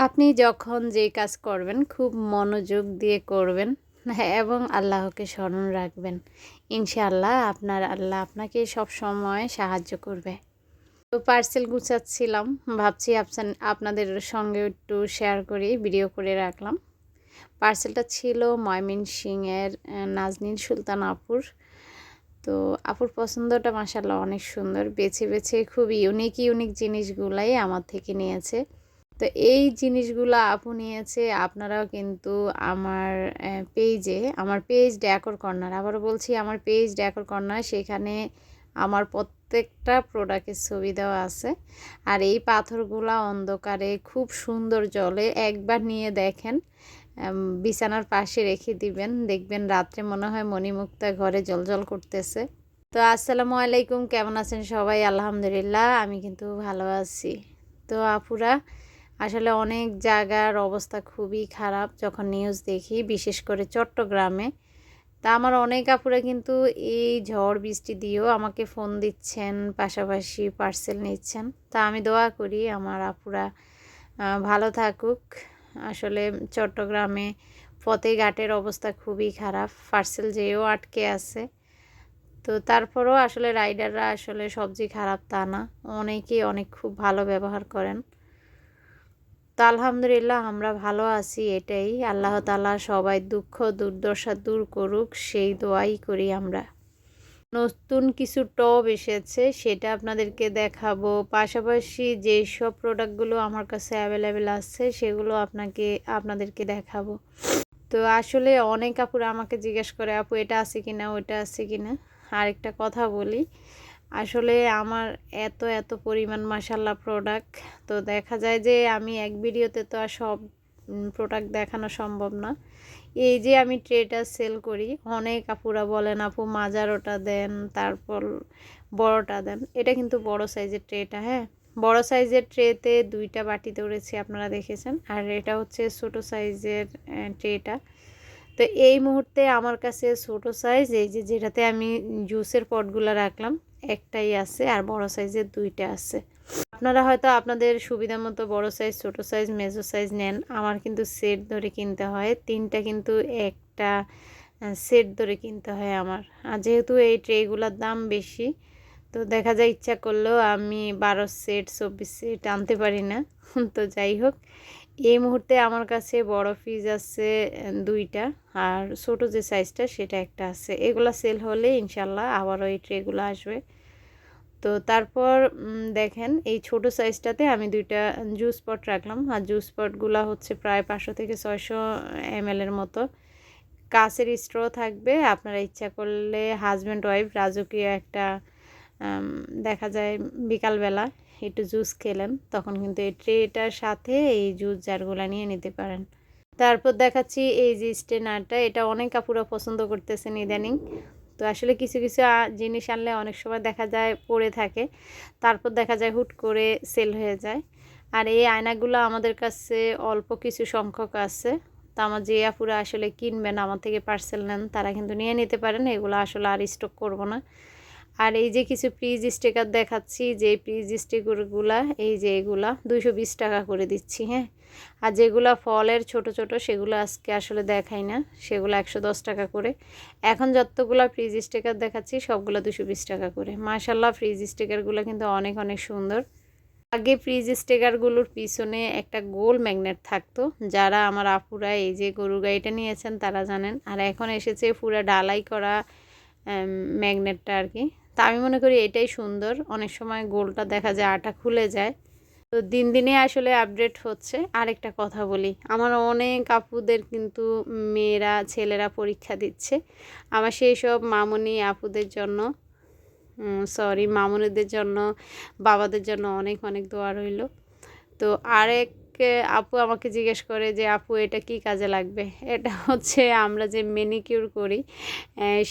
আপনি যখন যে কাজ করবেন খুব মনোযোগ দিয়ে করবেন, হ্যাঁ, এবং আল্লাহকে স্মরণ রাখবেন। ইনশাআল্লাহ আপনার আল্লাহ আপনাকে সবসময় সাহায্য করবে। তো পার্সেল গুছাচ্ছিলাম, ভাবছি আপনাদের সঙ্গে একটু শেয়ার করি, ভিডিও করে রাখলাম। পার্সেলটা ছিল ময়মনসিংহের নাজনীন সুলতান আপুর। তো আপুর পছন্দটা মাশাআল্লাহ অনেক সুন্দর, বেছে বেছে খুব ইউনিক ইউনিক জিনিসগুলাই আমার থেকে নিয়েছে। তো এই জিনিসগুলো আপু নিয়েছে। আপনারাও কিন্তু আমার আমার পেজ ডেকোর কর্নার, আবারও বলছি আমার পেজ ডেকোর কর্নার, সেখানে আমার প্রত্যেকটা প্রোডাক্টের ছবি দেওয়া আছে। আর এই পাথরগুলা অন্ধকারে খুব সুন্দর জ্বলে, একবার নিয়ে দেখেন, বিছানার পাশে রেখে দিবেন, দেখবেন রাত্রে মনে হয় মণিমুক্তা ঘরে জ্বলজ্বল করতেছে। তো আসসালামু আলাইকুম, কেমন আছেন সবাই? আলহামদুলিল্লাহ আমি কিন্তু ভালো আছি। তো আপুরা, আসলে অনেক জায়গার অবস্থা খুবই খারাপ যখন নিউজ দেখি, বিশেষ করে চট্টগ্রামে। তা আমার অনেক আপুরা কিন্তু এই ঝড় বৃষ্টি দিয়েও আমাকে ফোন দিচ্ছেন, পাশাপাশি পার্সেল নিচ্ছেন। তা আমি দোয়া করি আমার আপুরা ভালো থাকুক। আসলে চট্টগ্রামে ফতেঘাটের অবস্থা খুবই খারাপ, পার্সেল যেয়েও আটকে আছে। তো তারপরেও আসলে রাইডাররা আসলে সবজি খারাপ তা না, অনেকেই অনেক খুব ভালো ব্যবহার করেন। তো আলহামদুলিল্লাহ আমরা ভালো আছি, এটাই। আল্লাহ তাআলা সবাই দুঃখ দুর্দশা দূর করুক, সেই দোয়াই করি আমরা। নতুন কিছু টব এসেছে, সেটা আপনাদেরকে দেখাবো। পাশাপাশি যেসব প্রোডাক্টগুলো আমার কাছে অ্যাভেলেবেল আছে সেগুলো আপনাদেরকে দেখাবো। তো আসলে অনেক আপুরা আমাকে জিজ্ঞেস করে, আপু এটা আছে কিনা, ওইটা আছে কিনা। আরেকটা কথা বলি, আসলে আমার এত এত পরিমাণ মাশাআল্লাহ প্রোডাক্ট, তো দেখা যায় যে আমি এক ভিডিওতে তো আর সব প্রোডাক্ট দেখানো সম্ভব না। এই যে আমি ট্রেটা সেল করি, অনেক আপুরা বলেন আপু মাজারোটা দেন, তারপর বড়টা দেন। এটা কিন্তু বড় সাইজের ট্রেটা, হ্যাঁ, বড় সাইজের ট্রেতে দুইটা বাটি ধরেছি, আপনারা দেখেছেন। আর এটা হচ্ছে ছোট সাইজের ট্রেটা। তো এই মুহূর্তে আমার কাছে ছোট সাইজ, এই যে যেটাতে আমি জুসের পটগুলো রাখলাম, একটাই আছে, আর বড় সাইজের দুইটা আছে। আপনারা হয়তো আপনাদের সুবিধা মতো বড় সাইজ, ছোট সাইজ, মেজো সাইজ নেন। আমার কিন্তু সেট ধরে কিনতে হয়, তিনটা কিন্তু একটা সেট ধরে কিনতে হয় আমার। আর যেহেতু এই ট্রেগুলোর দাম বেশি, তো দেখা যায় ইচ্ছা করলেও আমি 12 সেট 24 সেট আনতে পারি না। তো যাই হোক, এই মুহূর্তে আমার কাছে বড় ফ্রিজ আছে দুইটা, আর ছোট যে সাইজটা সেটা একটা আছে। এগুলা সেল হলে ইনশাল্লাহ আবারও এই ট্রেগুলো আসবে। তো তারপর দেখেন এই ছোট সাইজটাতে আমি দুইটা জুস পট রাখলাম। আর জুস পটগুলো হচ্ছে প্রায় 500 থেকে 600 ml এর মতো। কাচের স্ট্র থাকবে, আপনারা ইচ্ছা করলে হাজব্যান্ড ওয়াইফ রাজকীয় একটা দেখা যায় বিকালবেলা একটু জুস খেলেন, তখন কিন্তু এই ট্রেটার সাথে এই জুস জারগুলো নিয়ে নিতে পারেন। তারপর দেখাচ্ছি এই যে স্টেনারটা, এটা অনেক আপুরা পছন্দ করতেছেন ইদানিং। তো আসলে কিছু কিছু জিনিস আনলে অনেক সময় দেখা যায় পড়ে থাকে, তারপর দেখা যায় হুট করে সেল হয়ে যায়। আর এই আয়নাগুলো আমাদের কাছে অল্প কিছু সংখ্যক আছে। তো আমার যে আপুরা আসলে কিনবেন, আমার থেকে পার্সেল নেন, তারা কিন্তু নিয়ে নিতে পারেন। এগুলো আসলে আর স্টক করব না। আর এই যে কিছু ফ্রিজ স্টিকার দেখাচ্ছি, যে ফ্রিজ স্টিকারগুলা, এই যে এগুলা 220 টাকা করে দিচ্ছি, হ্যাঁ। আর যেগুলা ফলের ছোট ছোট সেগুলো আজকে আসলে দেখাই না, সেগুলো 110 টাকা করে। এখন যতগুলা ফ্রিজ স্টিকার দেখাচ্ছি সবগুলো 220 টাকা করে। মাশাআল্লাহ ফ্রিজ স্টিকারগুলো কিন্তু অনেক অনেক সুন্দর। আগে ফ্রিজ স্টিকারগুলোর পিছনে একটা গোল ম্যাগনেট থাকতো, যারা আমার আপুরা এই যে গরুর গাড়িটা নিয়েছেন তারা জানেন। আর এখন এসেছে পুরো ডালাই করা ম্যাগনেটটা আর কি। তা আমি মনে করি এটাই সুন্দর। অনেক সময় গোলটা দেখা যায় আটা খুলে যায়। তো দিন দিনে আসলে আপডেট হচ্ছে। আরেকটা কথা বলি, আমার অনেক আপুদের কিন্তু মেয়েরা ছেলেরা পরীক্ষা দিচ্ছে। আমার সেই সব মামুনি আপুদের জন্য, মামুনিদের জন্য, বাবাদের জন্য অনেক অনেক দোয়া রইল। তো আরেক আপু আমাকে জিজ্ঞেস করে যে আপু এটা কি কাজে লাগবে। এটা হচ্ছে আমরা যে ম্যানিকিউর করি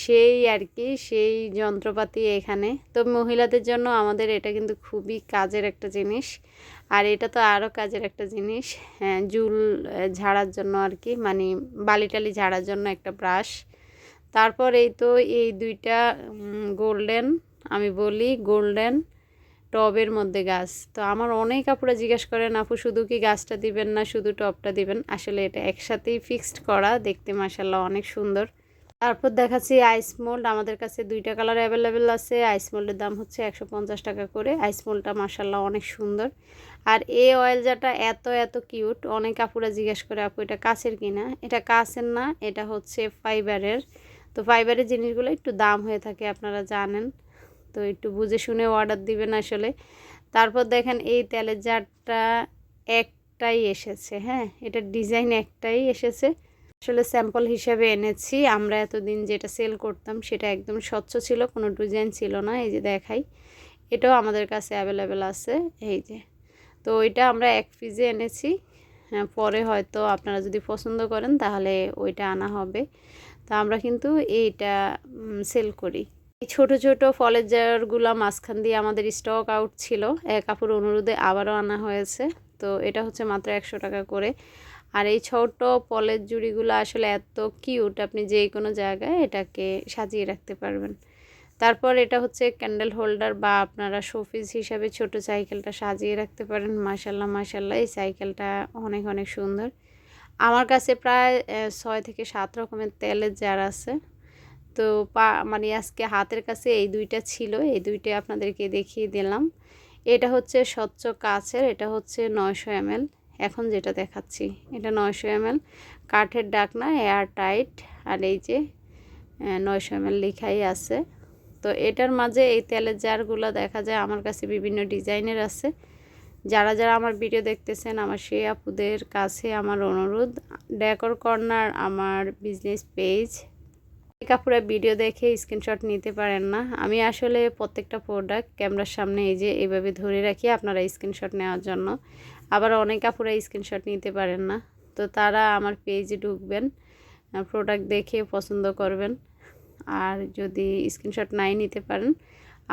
সেই আর কি, সেই যন্ত্রপাতি এখানে। তো মহিলাদের জন্য আমাদের এটা কিন্তু খুবই কাজের একটা জিনিস। আর এটা তো আরও কাজের একটা জিনিস, চুল ঝাড়ার জন্য আর কি, মানে বালিটালি ঝাড়ার জন্য একটা ব্রাশ। তারপর এই তো এই দুইটা গোল্ডেন, আমি বলি গোল্ডেন টবের মধ্যে গাছ। তো আমার অনেক আপুরা জিজ্ঞেস করেন আপু শুধু কি গাছটা দিবেন না শুধু টবটা দিবেন। আসলে এটা একসাথেই ফিক্সড করা, দেখতে মাশাআল্লাহ অনেক সুন্দর। তারপর দেখাচ্ছি আইস মোল্ড। আমাদের কাছে 2টা কালার অ্যাভেলেবেল আছে। আইস মোল্ডের দাম হচ্ছে 150 টাকা করে। আইস মোল্ডটা মাশাআল্লাহ অনেক সুন্দর। আর এই অয়েল জারটা এত কিউট। অনেক আপুরা জিজ্ঞেস করে আপু এটা কাচের কিনা। এটা কাচের না, এটা হচ্ছে ফাইবারের। তো ফাইবারের জিনিসগুলো একটু দাম হয়ে থাকে, আপনারা জানেন। তো একটু বুঝে শুনে অর্ডার দিবেন আসলে। তারপর দেখেন এই তেলের জারটা একটাই এসেছে, হ্যাঁ, এটার ডিজাইন একটাই এসেছে। আসলে স্যাম্পল হিসাবে এনেছি। আমরা এতদিন যেটা সেল করতাম সেটা একদম স্বচ্ছ ছিল, কোনো ডিজাইন ছিল না। এই যে দেখাই, এটাও আমাদের কাছে অ্যাভেলেবেল আছে। এই যে, তো ওইটা আমরা 1 পিসে এনেছি। হ্যাঁ, পরে হয়তো আপনারা যদি পছন্দ করেন তাহলে ওইটা আনা হবে। তো আমরা কিন্তু এইটা সেল করি। এই ছোট ছোট ফলের জারগুলো মাঝখান দিয়ে আমাদের স্টক আউট ছিল, এক আপুর অনুরোধে আবারও আনা হয়েছে। তো এটা হচ্ছে মাত্র 100 টাকা করে। আর এই ছোট ফলের জুড়িগুলো আসলে এত কিউট, আপনি যে কোনো জায়গায় এটাকে সাজিয়ে রাখতে পারবেন। তারপর এটা হচ্ছে ক্যান্ডেল হোল্ডার, বা আপনারা শোপিস হিসাবে ছোট সাইকেলটা সাজিয়ে রাখতে পারেন। মাশাল্লাহ এই সাইকেলটা অনেক সুন্দর। আমার কাছে প্রায় 6 থেকে 7 রকমের তেলের জার আছে। তো মানে আজকে হাতের কাছে এই 2টা ছিল, এই 2টা আপনাদেরকে দেখিয়ে দিলাম। এটা হচ্ছে স্বচ্ছ কাচের, এটা হচ্ছে 900 ml। এখন যেটা দেখাচ্ছি এটা 900 ml, কাঠের ডাকনা, এয়ার টাইট। আর এই যে 900 ml লেখাই আছে। তো এটার মাঝে এই তেলের জারগুলো দেখা যায় আমার কাছে বিভিন্ন ডিজাইনের আছে। যারা আমার ভিডিও দেখতেছেন, আমার সেই আপুদের কাছে আমার অনুরোধ, ডেকোর কর্নার আমার বিজনেস পেজ। কাপুরা ভিডিও দেখে স্ক্রিনশট নিতে পারেন না। আমি আসলে প্রত্যেকটা প্রোডাক্ট ক্যামেরার সামনে এই যে এইভাবে ধরে রাখি আপনারা স্ক্রিনশট নেওয়ার জন্য। আবার অনেক কাপুরা স্ক্রিনশট নিতে পারেন না, তো তারা আমার পেজে ঢুকবেন, প্রোডাক্ট দেখে পছন্দ করবেন। আর যদি স্ক্রিনশট নাই নিতে পারেন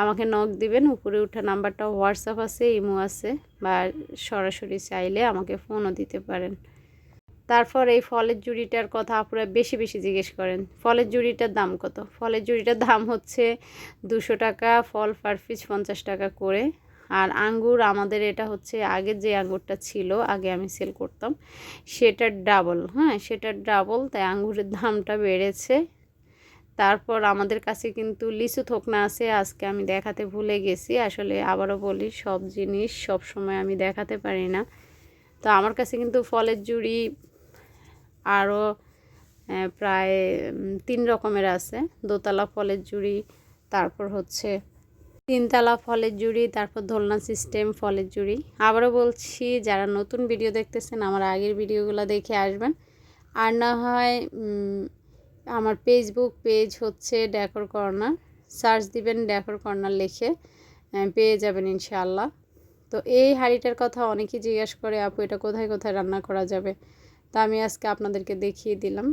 আমাকে নক দিবেন। উপরে ওঠা নাম্বারটা হোয়াটসঅ্যাপ আছে, ইমো আছে, বা সরাসরি চাইলে আমাকে ফোনও দিতে পারেন। তারপর এই ফলের জুড়িটার কথা আপনারা বেশি জিজ্ঞেস করেন, ফলের জুড়িটার দাম কত। ফলের জুড়িটার দাম হচ্ছে 200 টাকা, ফল পার পিস 50 টাকা করে। আর আঙ্গুর আমাদের এটা হচ্ছে আগের যে আঙ্গুরটা ছিল, আগে আমি সেল করতাম সেটার ডাবল, হ্যাঁ সেটার ডাবল, তাই আঙ্গুরের দামটা বেড়েছে। তারপর আমাদের কাছে কিন্তু লিচু থোকনা আছে, আজকে আমি দেখাতে ভুলে গেছি। আসলে আবারও বলি, সব জিনিস সব সময় আমি দেখাতে পারি না। তো আমার কাছে কিন্তু ফলের জুড়ি আরও প্রায় 3 রকমের আছে। দোতলা ফলের জুড়ি, তারপর হচ্ছে 3তলা ফলের জুড়ি, তারপর দোলনা সিস্টেম ফলের জুড়ি। আবারও বলছি, যারা নতুন ভিডিও দেখতেছেন আমার আগের ভিডিওগুলো দেখে আসবেন। আর না হয় আমার ফেসবুক পেজ হচ্ছে ডেকোর কর্নার, সার্চ দিবেন ডেকোর কর্নার লিখে পেয়ে যাবেন ইনশাআল্লাহ। তো এই হাঁড়িটার কথা অনেকেই জিজ্ঞাসা করে আপু এটা কোথায় রান্না করা যাবে। তা আমি আজকে আপনাদেরকে দেখিয়ে দিলাম।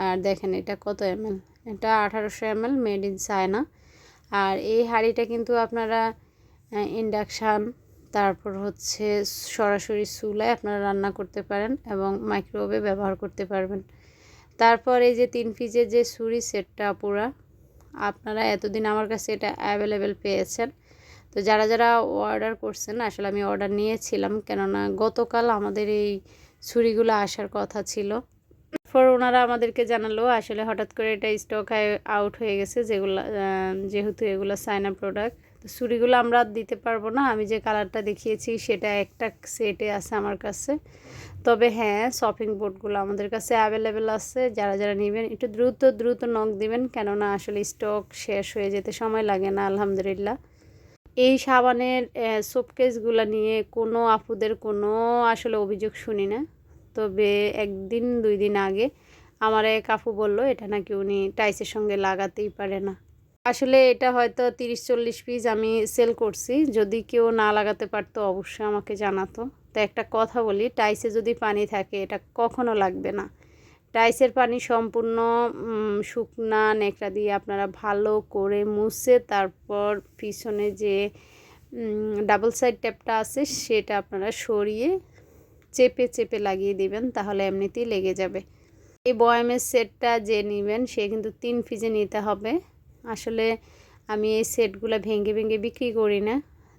আর দেখেন এটা কত ml, এটা 1800 ml, মেড ইন চায়না। আর এই হাঁড়িটা কিন্তু আপনারা ইন্ডাকশান, তারপর হচ্ছে সরাসরি চুলায় আপনারা রান্না করতে পারেন এবং মাইক্রোওয়েভে ব্যবহার করতে পারবেন। তারপর এই যে 3 পিসের যে ছুরি সেটটা পুরা, আপনারা এতদিন আমার কাছে এটা অ্যাভেলেবেল পেয়েছেন। তো যারা অর্ডার করছেন, আসলে আমি অর্ডার নিয়েছিলাম, কেননা গতকাল আমাদের এই ছুরিগুলো আসার কথা ছিল। তারপর ওনারা আমাদেরকে জানালো আসলে হঠাৎ করে এটা স্টক আউট হয়ে গেছে, যেহেতু এগুলো চায়না প্রোডাক্ট। তো ছুরিগুলো আমরা দিতে পারবো না। আমি যে কালারটা দেখিয়েছি সেটা একটা সেটে আছে আমার কাছে। তবে হ্যাঁ, শপিং বোর্ডগুলো আমাদের কাছে অ্যাভেলেবেল আছে। যারা নেবেন একটু দ্রুত নক দিবেন, কেননা আসলে স্টক শেষ হয়ে যেতে সময় লাগে না আলহামদুলিল্লাহ। এই সাবানের শোকেসগুলো নিয়ে কোনো আপুদের কোনো আসলে অভিযোগ শুনি না। তবে 1 দিন 2 দিন আগে আমার এক আপু বললো এটা নাকি উনি টাইসের সঙ্গে লাগাতেই পারে না। আসলে এটা হয়তো 30-40 পিস আমি সেল করছি। যদি কেউ না লাগাতে পারতো অবশ্যই আমাকে জানাতো। তো একটা কথা বলি, টাইসে যদি পানি থাকে এটা কখনো লাগবে না। টাইসের পানি সম্পূর্ণ শুকনা ন্যাকড়া দিয়ে আপনারা ভালো করে মুছে, তারপর পিছনে যে ডাবল সাইড ট্যাপটা আছে সেটা আপনারা সরিয়ে চেপে লাগিয়ে দিবেন, তাহলে এমনিতেই লেগে যাবে। এই বয়ামের সেটটা যে নেবেন সে কিন্তু 3 পিসে নিতে হবে। আসলে আমি এই সেটগুলো ভেঙে বিক্রি করি না,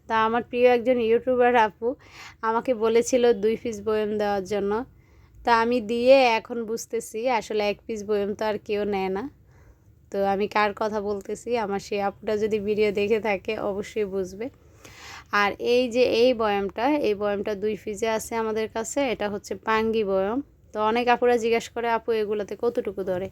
তা আমার প্রিয় একজন ইউটিউবার আপু আমাকে বলেছিল 2 পিস বয়ম দেওয়ার জন্য। তা আমি দিয়ে এখন বুঝতেছি আসলে 1 পিস বয়ম তো আর কেউ নেয় না। তো আমি কার কথা বলতেছি, আমার সেই আপুটা যদি ভিডিও দেখে থাকে অবশ্যই বুঝবে। আর এই যে এই বয়ামটা 2 পিসে আছে আমাদের কাছে। এটা হচ্ছে পাঙ্গি বয়াম। তো অনেক আপুরা জিজ্ঞাসা করে আপু এগুলাতে কতটুকু ধরে।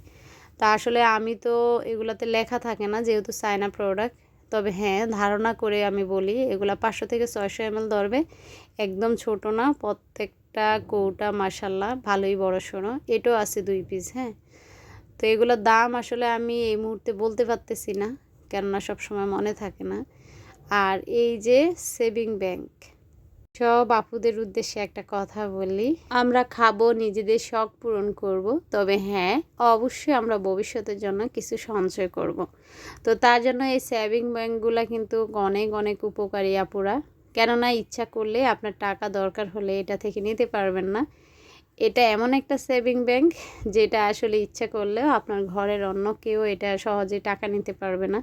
তা আসলে আমি তো এগুলাতে লেখা থাকে না যেহেতু চায়না প্রোডাক্ট। তবে হ্যাঁ, ধারণা করে আমি বলি এগুলা 500 থেকে 600 ml ধরবে। একদম ছোট না, প্রত্যেকটা কৌটা মাশাল্লাহ ভালোই বড়সড়। এটাও আছে 2 পিস। হ্যাঁ, তো এগুলোর দাম আসলে আমি এই মুহূর্তে বলতে পারতেছি না, কেননা সবসময় মনে থাকে না। আর এই যে সেভিং ব্যাংক, সব আপুদের উদ্দেশ্যে একটা কথা বলি, আমরা খাবো, নিজেদের শখ পূরণ করব, তবে হ্যাঁ অবশ্যই আমরা ভবিষ্যতের জন্য কিছু সঞ্চয় করব। তো তার জন্য এই সেভিং ব্যাংকগুলো কিন্তু অনেক অনেক উপকারী আপুরা। কেননা ইচ্ছা করলে আপনার টাকা দরকার হলে এটা থেকে নিতে পারবেন না। এটা এমন একটা সেভিং ব্যাংক যেটা আসলে ইচ্ছা করলেও আপনার ঘরের অন্য কেউ এটা সহজে টাকা নিতে পারবে না।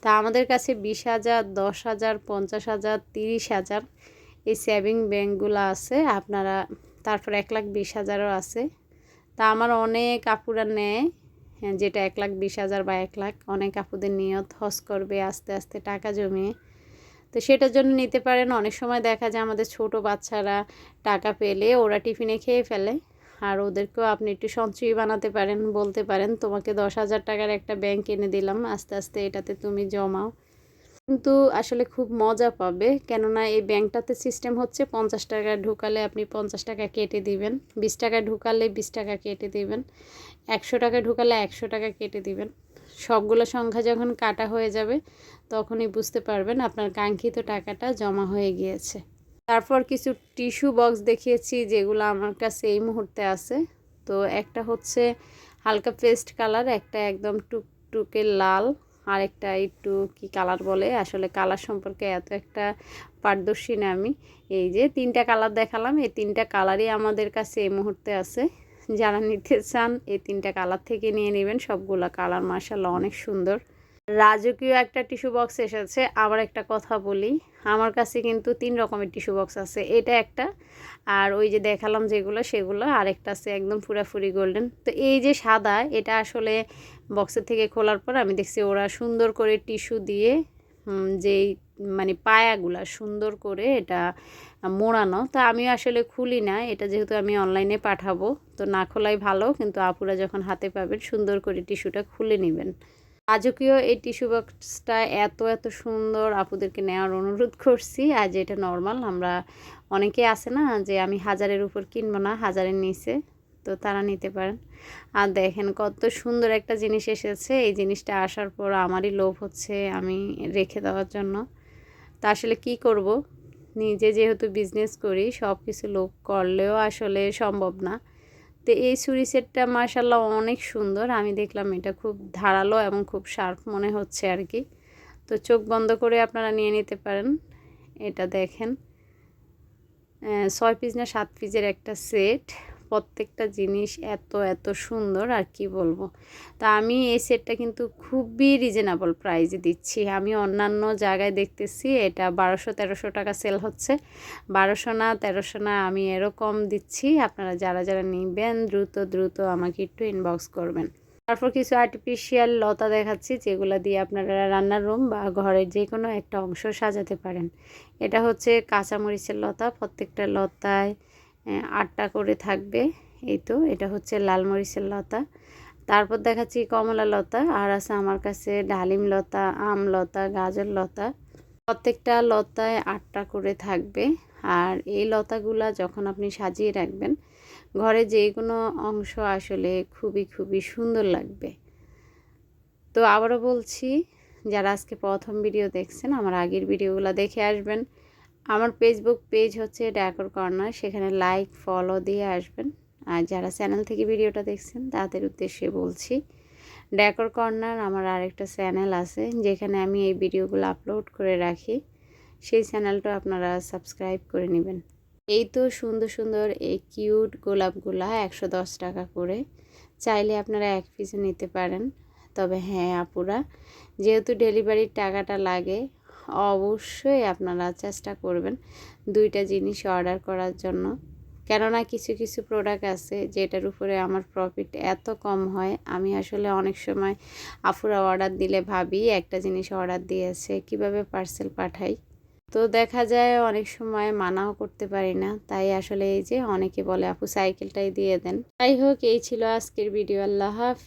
তা আমাদের কাছে 20,000, 10,000, 50,000, 30,000 এই সেভিং ব্যাংকগুলো আছে। আপনারা তারপর 1,20,000ও আছে। তা আমার অনেক আপুরা নেয়, হ্যাঁ, যেটা 1,20,000 বা 1,00,000। অনেক আপুদের নিয়ত হজ করবে আস্তে আস্তে টাকা জমিয়ে, তো সেটার জন্য নিতে পারেন। অনেক সময় দেখা যায় আমাদের ছোট বাচ্চারা টাকা পেলে ওরা টিফিনে খেয়ে ফেলে, আর ওদেরকেও আপনি একটু সঞ্চয়ী বানাতে পারেন, বলতে পারেন তোমাকে 10,000 টাকার একটা ব্যাংক এনে দিলাম, আস্তে আস্তে এটাতে তুমি জমাও। কিন্তু আসলে খুব মজা পাবে, কেননা এই ব্যাংকটাতে সিস্টেম হচ্ছে 50 টাকা ঢুকালে আপনি 50 টাকা কেটে দিবেন, 20 টাকা ঢুকালে 20 টাকা কেটে দিবেন, 100 টাকা ঢুকালে 100 টাকা কেটে দিবেন। সবগুলো সংখ্যা যখন কাটা হয়ে যাবে তখনই বুঝতে পারবেন আপনার কাঙ্ক্ষিত টাকাটা জমা হয়ে গিয়েছে। তারপর কিছু টিস্যু বক্স দেখিয়েছি যেগুলো আমার কাছে এই মুহূর্তে আছে। তো একটা হচ্ছে হালকা পেস্ট কালার, একটা একদম টুকটুকে লাল, আর একটা একটু কি কালার বলে, আসলে কালার সম্পর্কে এত একটা পারদর্শী না আমি। এই যে 3টা কালার দেখালাম, এই 3টা কালারই আমাদের কাছে এই মুহূর্তে আছে। যারা নিতে চান এই 3টা কালার থেকে নিয়ে নেবেন। সবগুলা কালার মাশাআল্লাহ অনেক সুন্দর। রাজকীয় একটা টিস্যু বক্স এসেছে। আবার একটা কথা বলি, আমার কাছে কিন্তু 3 রকমের টিস্যু বক্স আছে। এটা একটা, আর ওই যে দেখালাম যেগুলো সেগুলো, আরেকটা আছে একদম পুরাপুরি গোল্ডেন। তো এই যে সাদা, এটা আসলে বক্সের থেকে খোলার পর আমি দেখছি ওরা সুন্দর করে টিস্যু দিয়ে যেই মানে পায়াগুলা সুন্দর করে এটা মোড়ানো। তো আমিও আসলে খুলি না এটা, যেহেতু আমি অনলাইনে পাঠাবো, তো না খোলাই ভালো। কিন্তু আপুরা যখন হাতে পাবেন সুন্দর করে টিস্যুটা খুলে নেবেন। রাজকীয় এই টিস্যু বক্সটা এত এত সুন্দর, আপুদেরকে নেওয়ার অনুরোধ করছি। আর যেটা নর্মাল, আমরা অনেকে আছে না যে আমি 1000-এর উপর কিনবো না, 1000-এর নিচে, তো তারা নিতে পারেন। আর দেখেন কত সুন্দর একটা জিনিস এসেছে। এই জিনিসটা আসার পর আমারই লোভ হচ্ছে আমি রেখে দেওয়ার জন্য। তা আসলে কি করব, নিজে যেহেতু বিজনেস করি, সব কিছু লোভ করলেও আসলে সম্ভব না। তো এই ছুরি সেটটা মাশাআল্লাহ অনেক সুন্দর। আমি দেখলাম এটা খুব ধারালো এবং খুব শার্প মনে হচ্ছে আর কি। তো চোখ বন্ধ করে আপনারা নিয়ে নিতে পারেন। এটা দেখেন 6 পিস না 7 পিসের একটা সেট। প্রত্যেকটা জিনিস এত এত সুন্দর, আর কি বলবো। তা আমি এই সেটটা কিন্তু খুবই রিজনেবল প্রাইসে দিচ্ছি। আমি অন্যান্য জায়গায় দেখতেছি এটা 1200-1300 টাকা সেল হচ্ছে। 1200 না 1300 না, আমি এরকম দিচ্ছি। আপনারা যারা যারা নেবেন দ্রুত দ্রুত আমাকে একটু ইনবক্স করবেন। তারপর কিছু আর্টিফিশিয়াল লতা দেখাচ্ছি যেগুলো দিয়ে আপনারা রান্নার রুম বা ঘরের যে কোনো একটা অংশ সাজাতে পারেন। এটা হচ্ছে কাঁচামরিচের লতা, প্রত্যেকটা লতায় 8টা করে থাকবে। এই তো এটা হচ্ছে লাল মরিচের লতা। তারপর দেখাচ্ছি কমলা লতা, আর আছে আমার কাছে ডালিম লতা, আম লতা, গাজর লতা। প্রত্যেকটা লতায় 8টা করে থাকবে। আর এই লতাগুলা যখন আপনি সাজিয়ে রাখবেন ঘরে যে কোনো অংশ আসলে খুবই খুবই সুন্দর লাগবে। তো আবারও বলছি, যারা আজকে প্রথম ভিডিও দেখছেন আমার আগের ভিডিওগুলো দেখে আসবেন। আমার ফেসবুক পেজ হচ্ছে ডেকোর কর্নার, সেখানে লাইক ফলো দিয়ে আসবেন। আর যারা চ্যানেল থেকে ভিডিওটা দেখছেন তাদের উদ্দেশ্যে বলছি, ডেকোর কর্নার আমার আরেকটা চ্যানেল আছে যেখানে আমি এই ভিডিওগুলো আপলোড করে রাখি। সেই চ্যানেলটা আপনারা সাবস্ক্রাইব করে নেবেন। এই তো সুন্দর সুন্দর এই কিউট গোলাপগুলা 110 টাকা করে, চাইলে আপনারা 1 পিসও নিতে পারেন। তবে হ্যাঁ আপুরা, যেহেতু ডেলিভারির টাকাটা লাগে, অবশ্যই আপনারা চেষ্টা করবেন 2টা জিনিস অর্ডার করার জন্য। কেননা কিছু কিছু প্রোডাক্ট আছে যেটার উপরে আমার প্রফিট এত কম হয়, আমি আসলে অনেক সময় আপুরা অর্ডার দিলে ভাবি একটা জিনিস অর্ডার দিয়েছে কিভাবে পার্সেল পাঠাই, তো দেখা যায় অনেক সময় মানাও করতে পারি না। তাই আসলে এই যে অনেকে বলে আপু সাইকেলটাই দিয়ে দেন। যাই হোক, এই ছিল আজকের ভিডিও। আল্লাহ হাফেজ।